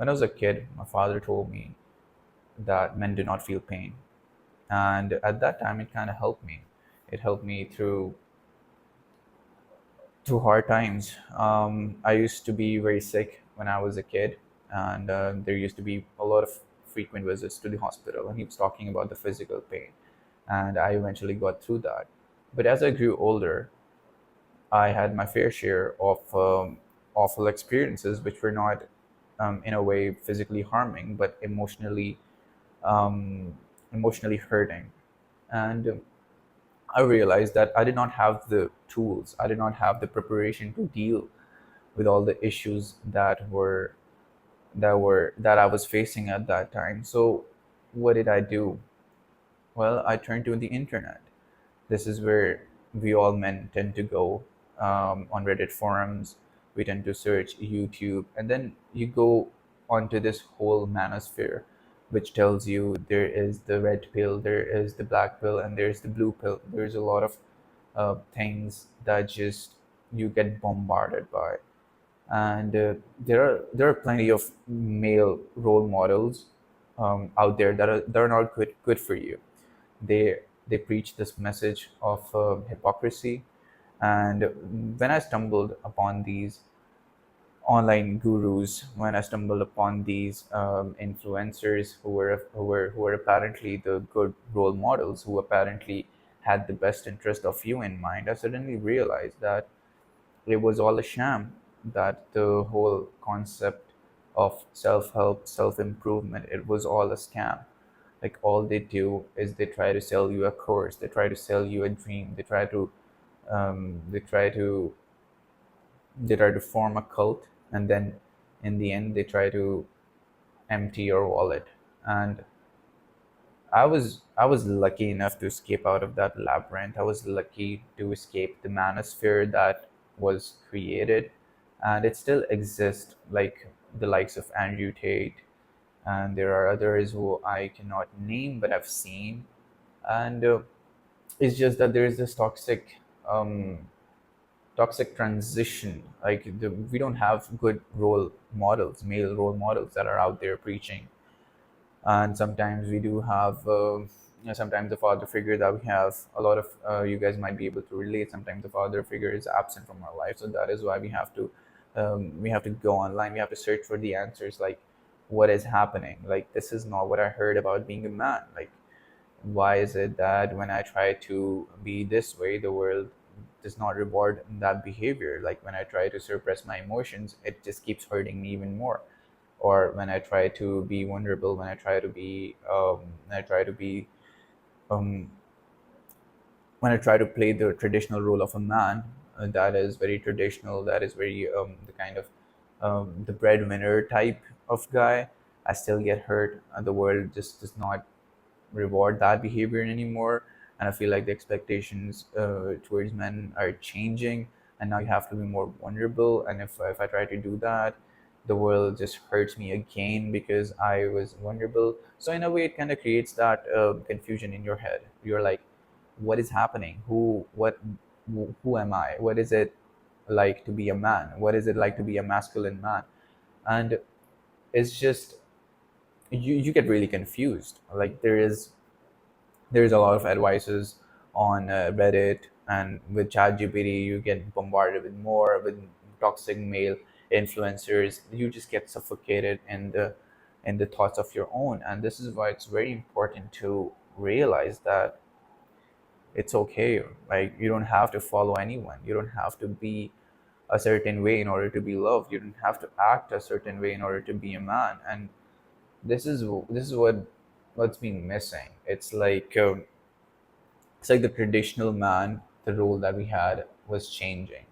When I was a kid, my father told me that men do not feel pain. And at that time, it kind of helped me. It helped me through hard times. I used to be very sick when I was a kid, and there used to be a lot of frequent visits to the hospital. And he was talking about the physical pain, and I eventually got through that. But as I grew older, I had my fair share of awful experiences, which were not, in a way, physically harming, but um, emotionally hurting. And I realized that I did not have the tools, I did not have the preparation to deal with all the issues that I was facing at that time. So what did I do? Well, I turned to the internet. This is where we all men tend to go, on Reddit forums. We tend to search YouTube, and then you go onto this whole manosphere, which tells you there is the red pill, there is the black pill, and there's the blue pill. There's a lot of things that just you get bombarded by, and there are plenty of male role models out there that are not good for you. They preach this message of hypocrisy, and when I stumbled upon these online gurus, when I stumbled upon these influencers who were apparently the good role models, who apparently had the best interest of you in mind, I suddenly realized that it was all a sham, that the whole concept of self-help, self-improvement, it was all a scam. Like, all they do is they try to sell you a course, they try to sell you a dream, um, they try to they try to form a cult, and then in the end they try to empty your wallet. And I was lucky enough to escape out of that labyrinth. I was lucky to escape the manosphere that was created, and it still exists, like the likes of Andrew Tate, and there are others who I cannot name but I've seen. And it's just that there is this toxic transition. Like, we don't have good role models, male role models that are out there preaching. And sometimes we do have, sometimes the father figure that we have, a lot of you guys might be able to relate, sometimes the father figure is absent from our life. So that is why we have to go online, we have to search for the answers, like what is happening, like this is not what I heard about being a man. Like, why is it that when I try to be this way, the world does not reward that behavior? Like, when I try to suppress my emotions, it just keeps hurting me even more. Or when I try to be vulnerable, um, when I try to play the traditional role of a man, that is very traditional, that is very the kind of the breadwinner type of guy, I still get hurt. The world just does not reward that behavior anymore. And I feel like the expectations towards men are changing, and now you have to be more vulnerable. And if I try to do that, the world just hurts me again because I was vulnerable. So in a way, it kind of creates that confusion in your head. You're like, what is happening? Who am I? What is it like to be a man? What is it like to be a masculine man? And it's just, you get really confused. Like, there's a lot of advices on Reddit, and with ChatGPT, you get bombarded with more, with toxic male influencers. You just get suffocated in the thoughts of your own. And this is why it's very important to realize that it's okay. Like, you don't have to follow anyone. You don't have to be a certain way in order to be loved. You don't have to act a certain way in order to be a man. And this is what's been missing. It's like the traditional man, the role that we had was changing,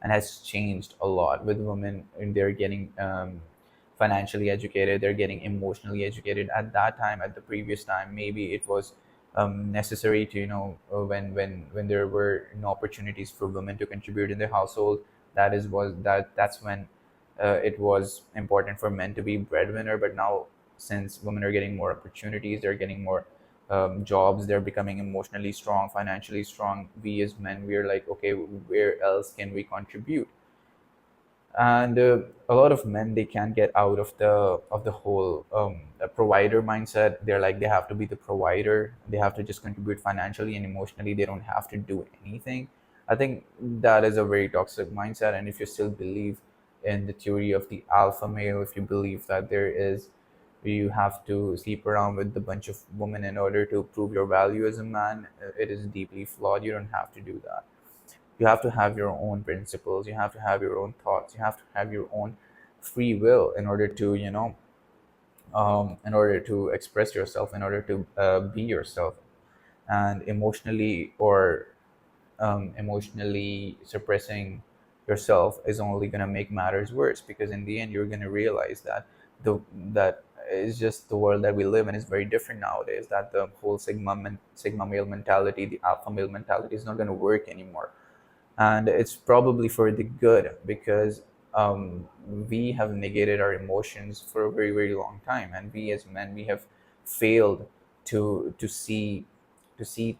and has changed a lot with women. And they're getting financially educated, they're getting emotionally educated. At that time, at the previous time, maybe it was necessary to, when there were no opportunities for women to contribute in the household. That's when it was important for men to be breadwinner. But now, since women are getting more opportunities, they're getting more jobs, they're becoming emotionally strong, financially strong, we as men, we're like, okay, where else can we contribute? And a lot of men, they can't get out of the whole provider mindset. They're like, they have to be the provider, they have to just contribute financially and emotionally, they don't have to do anything. I think that is a very toxic mindset. And if you still believe in the theory of the alpha male, if you believe that there is, you have to sleep around with a bunch of women in order to prove your value as a man, it is deeply flawed. You don't have to do that. You have to have your own principles, you have to have your own thoughts, you have to have your own free will in order to, in order to express yourself, in order to be yourself. And emotionally suppressing yourself is only going to make matters worse, because in the end you're going to realize that the that is just the world that we live in is very different nowadays, that the whole sigma male mentality, the alpha male mentality, is not going to work anymore. And it's probably for the good, because we have negated our emotions for a very very long time, and we as men, we have failed to see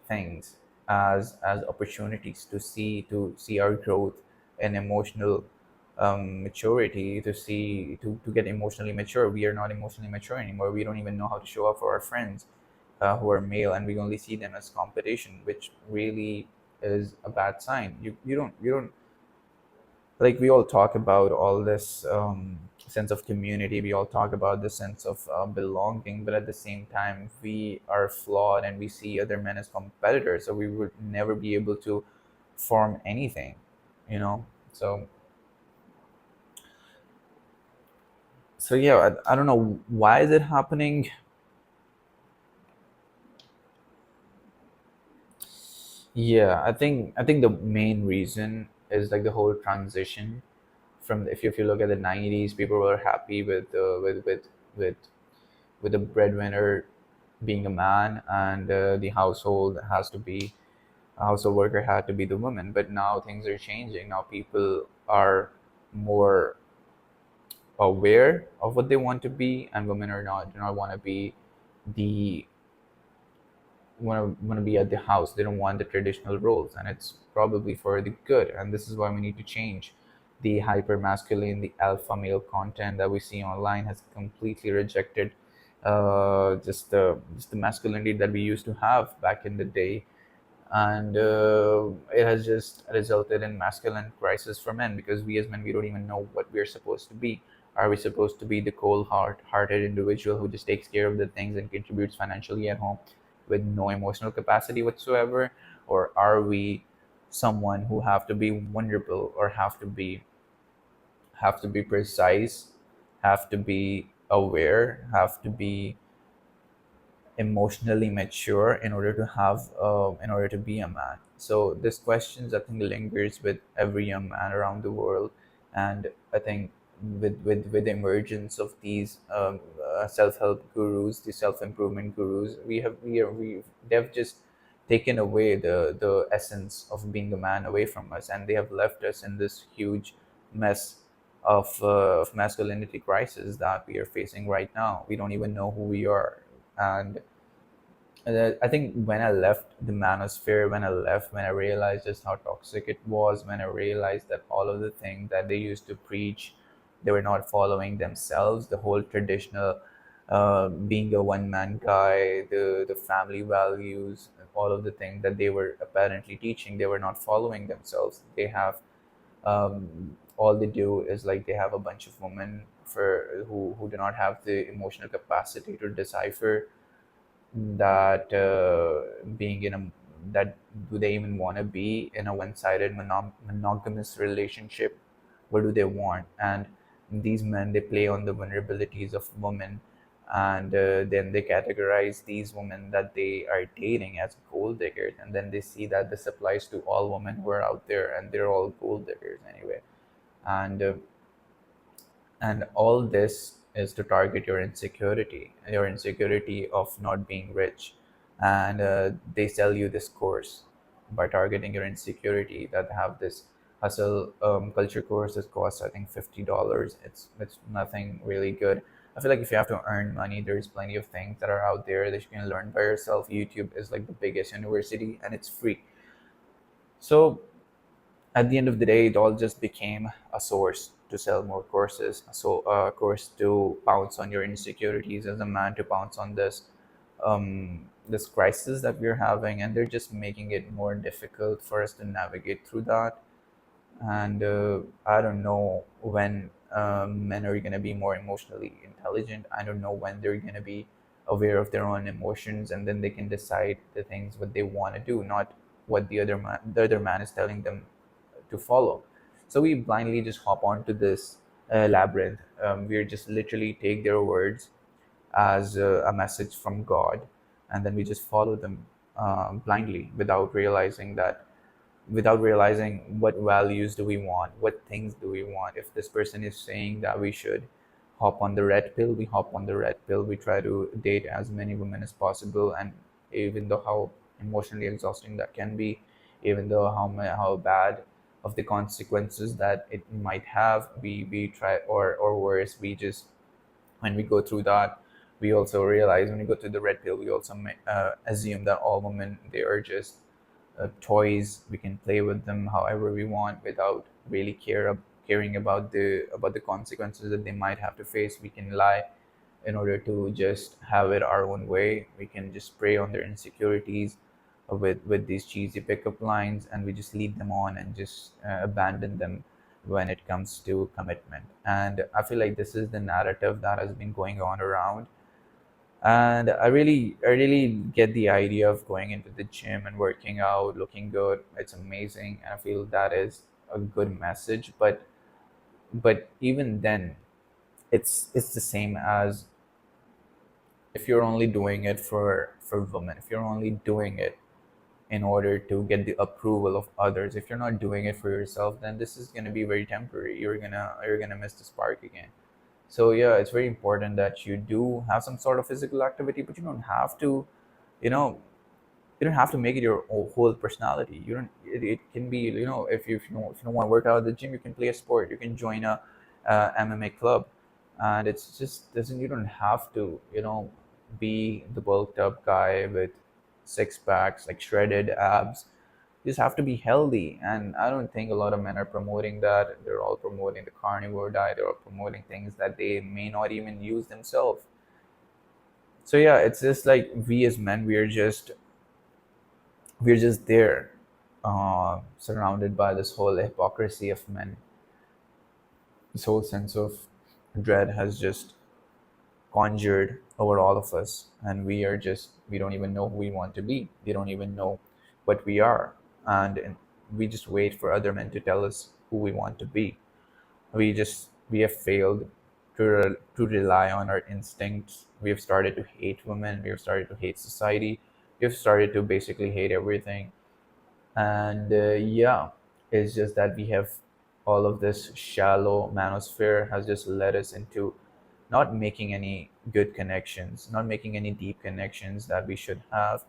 things as opportunities, to see our growth and emotional maturity, to get emotionally mature. We are not emotionally mature anymore. We don't even know how to show up for our friends who are male, and we only see them as competition, which really is a bad sign. You don't like, we all talk about all this sense of community, we all talk about the sense of belonging, but at the same time we are flawed and we see other men as competitors, so we would never be able to form anything, you know. So yeah, I don't know why is it happening. Yeah, I think the main reason is like the whole transition from, if you look at the 90s, people were happy with with the breadwinner being a man, and the household has to be, a household worker had to be the woman. But now things are changing. Now people are more aware of what they want to be, and women are not do not want to be the want to be at the house. They don't want the traditional roles, and it's probably for the good. And this is why we need to change. The hyper masculine, the alpha male content that we see online has completely rejected just the masculinity that we used to have back in the day. And it has just resulted in masculine crisis for men, because we as men, we don't even know what we're supposed to be. Are we supposed to be the cold hearted individual who just takes care of the things and contributes financially at home with no emotional capacity whatsoever? Or are we someone who have to be vulnerable, or have to be precise, have to be aware, have to be emotionally mature in order to be a man? So this questions, I think, lingers with every young man around the world. And I think with the emergence of these self-help gurus, the self-improvement gurus, they've just taken away the essence of being a man away from us, and they have left us in this huge mess of masculinity crisis that we are facing right now. We don't even know who we are. And I think when I left the manosphere, when I realized just how toxic it was, when I realized that all of the things that they used to preach, they were not following themselves. The whole traditional being a one man guy, the family values, all of the things that they were apparently teaching, they were not following themselves. All they do is like, they have a bunch of women for who do not have the emotional capacity to decipher that being in a that do they even want to be in a one-sided monogamous relationship? What do they want? And these men, they play on the vulnerabilities of women, and then they categorize these women that they are dating as gold diggers, and then they see that this applies to all women who are out there, and they're all gold diggers anyway. And all this is to target your insecurity of not being rich. And they sell you this course by targeting your insecurity, that have this hustle culture course that costs, I think, $50. It's nothing really good. I feel like if you have to earn money, there's plenty of things that are out there that you can learn by yourself. YouTube is like the biggest university, and it's free. So At the end of the day, it all just became a source to sell more courses, so a course to pounce on your insecurities as a man, to pounce on this crisis that we're having, and they're just making it more difficult for us to navigate through that. And I don't know when men are going to be more emotionally intelligent. I don't know when they're going to be aware of their own emotions, and then they can decide the things what they want to do, not what the other man is telling them to follow. So we blindly just hop onto this labyrinth. We just literally take their words as a message from God, and then we just follow them blindly without realizing what values do we want, what things do we want. If this person is saying that we should hop on the red pill, we hop on the red pill. We try to date as many women as possible, and even though how emotionally exhausting that can be, even though how bad of the consequences that it might have, we try, or worse, we just, when we go through that, we also realize, when we go through the red pill, we also assume that all women, they are just toys. We can play with them however we want without really caring about the consequences that they might have to face. We can lie in order to just have it our own way. We can just prey on their insecurities with these cheesy pickup lines, and we just lead them on and just abandon them when it comes to commitment. And I feel like this is the narrative that has been going on around. And I really get the idea of going into the gym and working out, looking good. It's amazing, and I feel that is a good message. But even then, it's the same as if you're only doing it for women, if you're only doing it in order to get the approval of others, if you're not doing it for yourself, then this is going to be very temporary. You're gonna miss the spark again. So yeah, it's very important that you do have some sort of physical activity, but you don't have to, you know, you don't have to make it your whole personality. You don't. It can be, if you don't want to work out at the gym, you can play a sport. You can join a MMA club, and it's just doesn't. You don't have to, be the bulked up guy with six packs, like shredded abs. You just have to be healthy, and I don't think a lot of men are promoting that. They're all promoting the carnivore diet. They're all promoting things that they may not even use themselves. So yeah, it's just like we as men, we're just there, surrounded by this whole hypocrisy of men. This whole sense of dread has just conjured over all of us, and we don't even know who we want to be. We don't even know what we are, and we just wait for other men to tell us who we want to be. We have failed to rely on our instincts. We have started to hate women. We have started to hate society. We have started to basically hate everything. And yeah, it's just that we have all of this shallow manosphere has just led us into not making any good connections, not making any deep connections that we should have.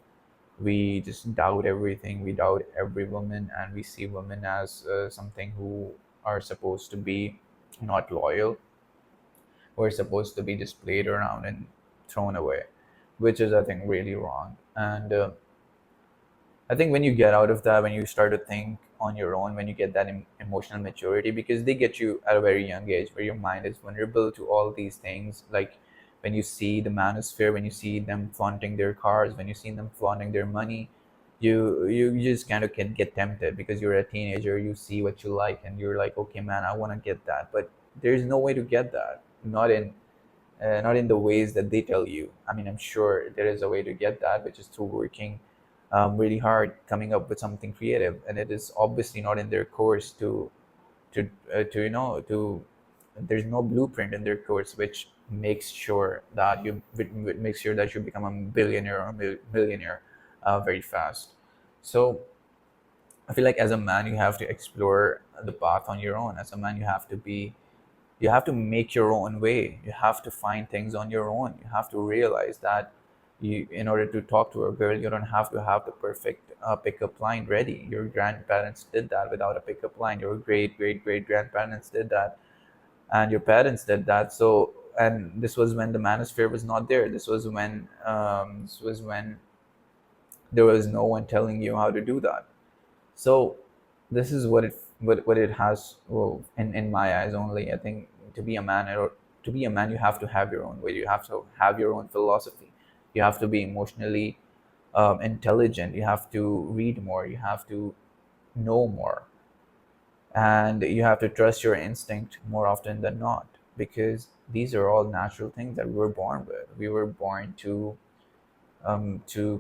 We just doubt everything. We doubt every woman, and we see women as something who are supposed to be not loyal, or supposed to be just played around and thrown away, which is, I think, really wrong. And I think when you get out of that, when you start to think on your own, when you get that emotional maturity, because they get you at a very young age where your mind is vulnerable to all these things. Like when you see the manosphere, when you see them flaunting their cars, when you see them flaunting their money, you just kind of can get tempted because you're a teenager. You see what you like, and you're like, okay, man, I want to get that. But there's no way to get that. Not in the ways that they tell you. I mean, I'm sure there is a way to get that, which is through working really hard, coming up with something creative, and it is obviously not in their course to there's no blueprint in their course which makes sure that you become a billionaire or a millionaire very fast. So I feel like as a man, you have to explore the path on your own. As a man, you have to make your own way. You have to find things on your own. You have to realize that in order to talk to a girl, you don't have to have the perfect pickup line ready. Your grandparents did that without a pickup line. Your great great great grandparents did that, and your parents did that. So, and this was when the manosphere was not there. This was when there was no one telling you how to do that. So this is what it what it has, well, in my eyes only, I think to be a man, or to be a man, you have to have your own way, you have to have your own philosophy, you have to be emotionally intelligent, you have to read more, you have to know more, and you have to trust your instinct more often than not, because these are all natural things that we were born with. We were born to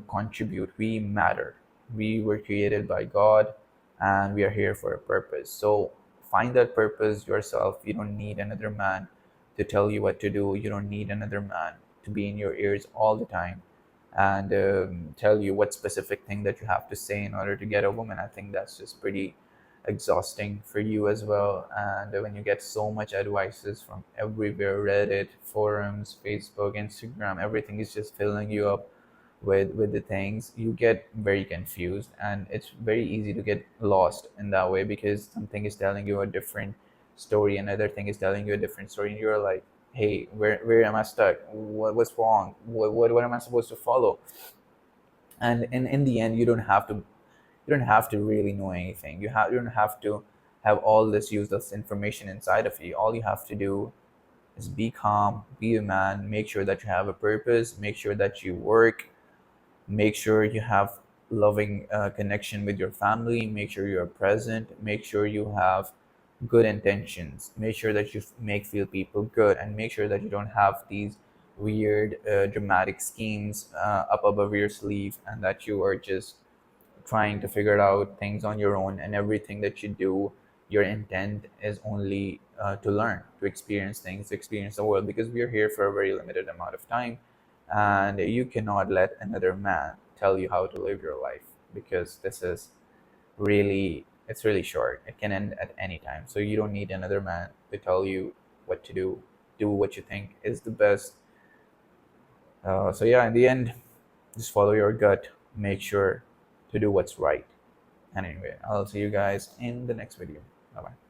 contribute. We matter. We were created by God, and we are here for a purpose. So find that purpose yourself. You don't need another man to tell you what to do. You don't need another man to be in your ears all the time and tell you what specific thing that you have to say in order to get a woman. I think that's just pretty exhausting for you as well. And when you get so much advices from everywhere, Reddit, forums, Facebook, Instagram, everything is just filling you up with the things, you get very confused, and it's very easy to get lost in that way, because something is telling you a different story, another thing is telling you a different story, and you're like, hey, where am I stuck? What's wrong? What am I supposed to follow? And in the end, you don't have to really know anything. You don't have to have all this useless information inside of you. All you have to do is be calm, be a man, make sure that you have a purpose, make sure that you work, make sure you have loving connection with your family, make sure you're present, make sure you have good intentions, make sure that you make feel people good, and make sure that you don't have these weird dramatic schemes up above your sleeve, and that you are just trying to figure out things on your own, and everything that you do, your intent is only to learn, to experience things, to experience the world, because we are here for a very limited amount of time, and you cannot let another man tell you how to live your life, because this is really, it's really short. It can end at any time, so you don't need another man to tell you what to do. Do what you think is the best. So yeah, in the end, just follow your gut, make sure to do what's right. And anyway, I'll see you guys in the next video. Bye bye.